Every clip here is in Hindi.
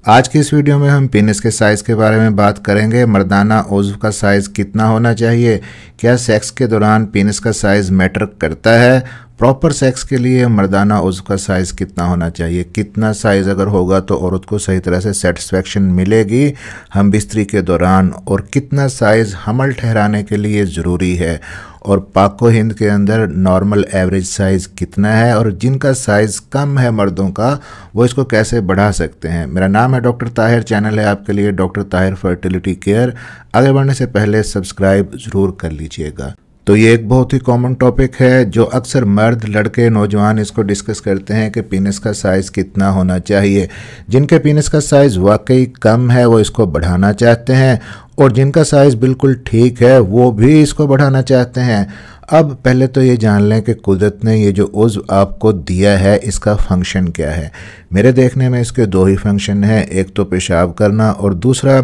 आज की इस वीडियो में हम पेनिस के साइज़ के बारे में बात करेंगे। मर्दाना उज़्व का साइज़ कितना होना चाहिए, क्या सेक्स के दौरान पेनिस का साइज़ मैटर करता है, प्रॉपर सेक्स के लिए मर्दाना उज़्व का साइज़ कितना होना चाहिए, कितना साइज़ अगर होगा तो औरत को सही तरह से सेटिस्फेक्शन मिलेगी हम बिस्तरी के दौरान, और कितना साइज़ हमल ठहराने के लिए ज़रूरी है, और पाको हिंद के अंदर नॉर्मल एवरेज साइज़ कितना है, और जिनका साइज़ कम है मर्दों का वो इसको कैसे बढ़ा सकते हैं। मेरा नाम है डॉक्टर ताहिर, चैनल है आपके लिए डॉक्टर ताहिर फर्टिलिटी केयर। आगे बढ़ने से पहले सब्सक्राइब ज़रूर कर लीजिएगा। तो ये एक बहुत ही कॉमन टॉपिक है जो अक्सर मर्द, लड़के, नौजवान इसको डिस्कस करते हैं कि पेनिस का साइज़ कितना होना चाहिए। जिनके पेनिस का साइज़ वाकई कम है वो इसको बढ़ाना चाहते हैं, और जिनका साइज़ बिल्कुल ठीक है वो भी इसको बढ़ाना चाहते हैं। अब पहले तो ये जान लें कि कुदरत ने ये जो उज़्व आपको दिया है इसका फंक्शन क्या है। मेरे देखने में इसके दो ही फंक्शन हैं, एक तो पेशाब करना और दूसरा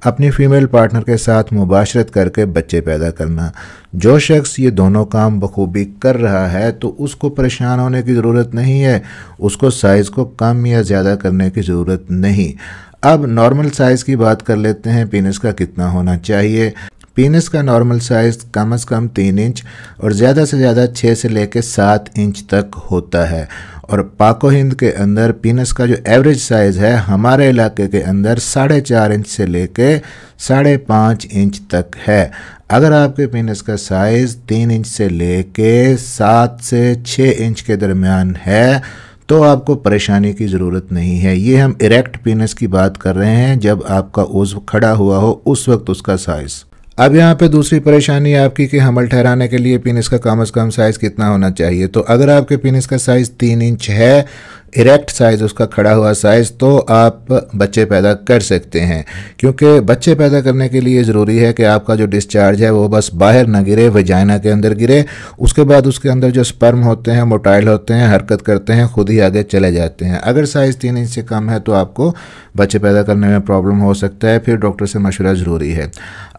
अपनी फ़ीमेल पार्टनर के साथ मुबाशरत करके बच्चे पैदा करना। जो शख्स ये दोनों काम बखूबी कर रहा है तो उसको परेशान होने की ज़रूरत नहीं है, उसको साइज़ को कम या ज़्यादा करने की ज़रूरत नहीं। अब नॉर्मल साइज़ की बात कर लेते हैं, पेनिस का कितना होना चाहिए। पेनिस का नॉर्मल साइज़ कम से कम 3 इंच और ज़्यादा से ज़्यादा 6 से लेकर 7 इंच तक होता है, और पाको हिंद के अंदर पेनिस का जो एवरेज साइज़ है हमारे इलाके के अंदर 4.5 इंच से लेके 5.5 इंच तक है। अगर आपके पेनिस का साइज़ 3 इंच से लेके 7 से 6 इंच के दरमियान है तो आपको परेशानी की ज़रूरत नहीं है। ये हम इरेक्ट पेनिस की बात कर रहे हैं, जब आपका उज़्व खड़ा हुआ हो उस वक्त उसका साइज़। अब यहाँ पे दूसरी परेशानी आपकी कि हमल ठहराने के लिए पेनिस का कम से कम साइज़ कितना होना चाहिए। तो अगर आपके पेनिस का साइज़ 3 इंच है, इरेक्ट साइज़ उसका खड़ा हुआ साइज़, तो आप बच्चे पैदा कर सकते हैं, क्योंकि बच्चे पैदा करने के लिए ज़रूरी है कि आपका जो डिस्चार्ज है वो बस बाहर ना गिरे, वजाइना के अंदर गिरे। उसके बाद उसके अंदर जो स्पर्म होते हैं, मोटाइल होते हैं, हरकत करते हैं, खुद ही आगे चले जाते हैं। अगर साइज़ 3 इंच से कम है तो आपको बच्चे पैदा करने में प्रॉब्लम हो सकता है, फिर डॉक्टर से मशवरा ज़रूरी है।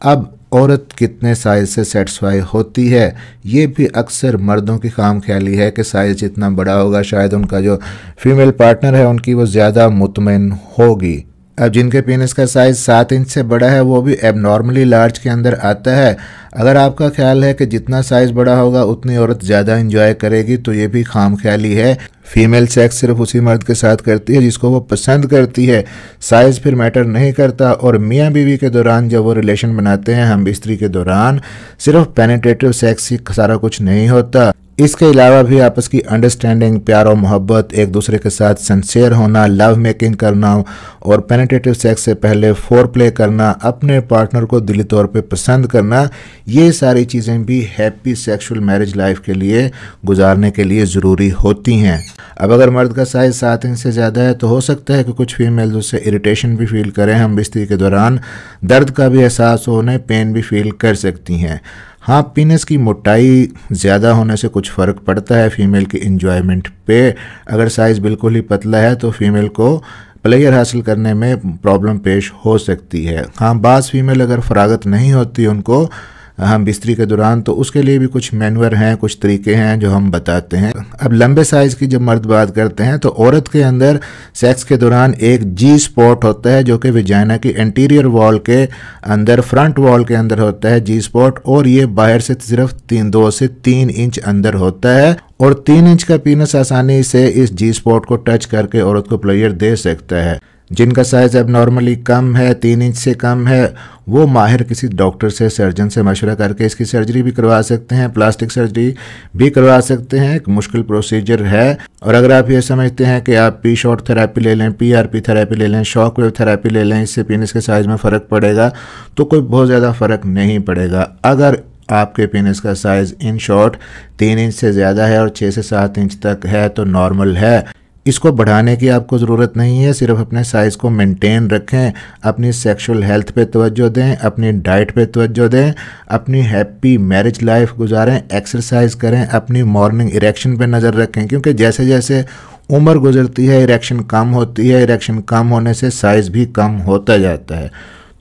अब औरत कितने साइज़ से सेटिस्फाई होती है, ये भी अक्सर मर्दों की खाम ख्याली है कि साइज़ जितना बड़ा होगा शायद उनका जो फीमेल पार्टनर है उनकी वो ज़्यादा मुतमईन होगी। अब जिनके पेनिस का साइज़ 7 इंच से बड़ा है वो भी एबनॉर्मली लार्ज के अंदर आता है। अगर आपका ख्याल है कि जितना साइज़ बड़ा होगा उतनी औरत ज़्यादा इंजॉय करेगी तो ये भी खाम ख्याली है। फीमेल सेक्स सिर्फ उसी मर्द के साथ करती है जिसको वो पसंद करती है, साइज़ फिर मैटर नहीं करता। और मियाँ बीवी के दौरान जब वो रिलेशन बनाते हैं हम बिस्तरी के दौरान, सिर्फ पेनिट्रेटिव सेक्स ही सारा कुछ नहीं होता, इसके अलावा भी आपस की अंडरस्टैंडिंग, प्यार और मोहब्बत, एक दूसरे के साथ सिंसियर होना, लव मेकिंग करना और पेनिट्रेटिव सेक्स से पहले फोर प्ले करना, अपने पार्टनर को दिली तौर पे पसंद करना, ये सारी चीज़ें भी हैप्पी सेक्सुअल मैरिज लाइफ के लिए गुजारने के लिए ज़रूरी होती हैं। अब अगर मर्द का साइज़ 7 इंच से ज़्यादा है तो हो सकता है कि कुछ फीमेल उससे इरिटेशन भी फील करें हम बिस्तरी के दौरान, दर्द का भी एहसास हो, उन्हें पेन भी फील कर सकती हैं। हाँ, पेनिस की मोटाई ज़्यादा होने से कुछ फ़र्क पड़ता है फीमेल की एंजॉयमेंट पे। अगर साइज़ बिल्कुल ही पतला है तो फीमेल को प्लेयर हासिल करने में प्रॉब्लम पेश हो सकती है। हाँ, बाज़ फीमेल अगर फ़रागत नहीं होती उनको हम बिस्तरी के दौरान, तो उसके लिए भी कुछ मैनुअर हैं, कुछ तरीके हैं जो हम बताते हैं। अब लंबे साइज़ की जब मर्द बात करते हैं तो औरत के अंदर सेक्स के दौरान एक जी स्पॉट होता है जो कि विजाइना की एंटीरियर वॉल के अंदर, फ्रंट वॉल के अंदर होता है जी स्पॉट, और ये बाहर से सिर्फ 2 से 3 इंच अंदर होता है, और 3 इंच का पेनिस आसानी से इस जी स्पॉट को टच करके औरत को प्लेयर दे सकता है। जिनका साइज़ अब नॉर्मली कम है, 3 इंच से कम है, वो माहिर किसी डॉक्टर से, सर्जन से मशवरा करके इसकी सर्जरी भी करवा सकते हैं, प्लास्टिक सर्जरी भी करवा सकते हैं। एक मुश्किल प्रोसीजर है, और अगर आप ये समझते हैं कि आप पी शॉट थेरेपी ले लें, PRP थेरेपी ले लें, शॉक वेव थेरेपी ले लें, इससे पेनिस के साइज़ में फ़र्क पड़ेगा, तो कोई बहुत ज़्यादा फ़र्क नहीं पड़ेगा। अगर आपके पेनिस का साइज़ इन शॉर्ट 3 इंच से ज़्यादा है और 6 से 7 इंच तक है तो नॉर्मल है, इसको बढ़ाने की आपको ज़रूरत नहीं है। सिर्फ अपने साइज़ को मेंटेन रखें, अपनी सेक्सुअल हेल्थ पे तवज्जो दें, अपनी डाइट पे तवज्जो दें, अपनी हैप्पी मैरिज लाइफ गुजारें, एक्सरसाइज करें, अपनी मॉर्निंग इरेक्शन पे नज़र रखें, क्योंकि जैसे जैसे उम्र गुजरती है इरेक्शन कम होती है, इरेक्शन कम होने से साइज़ भी कम होता जाता है।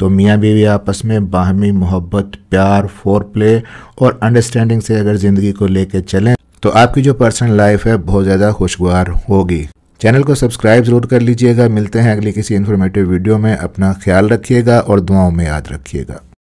तो मियाँ बीवी आपस में बाहमी मोहब्बत, प्यार, फोर प्ले और अंडरस्टैंडिंग से अगर ज़िंदगी को लेके चलें तो आपकी जो पर्सनल लाइफ है बहुत ज़्यादा खुशगवार होगी। चैनल को सब्सक्राइब ज़रूर कर लीजिएगा। मिलते हैं अगली किसी इन्फॉर्मेटिव वीडियो में। अपना ख्याल रखिएगा और दुआओं में याद रखिएगा।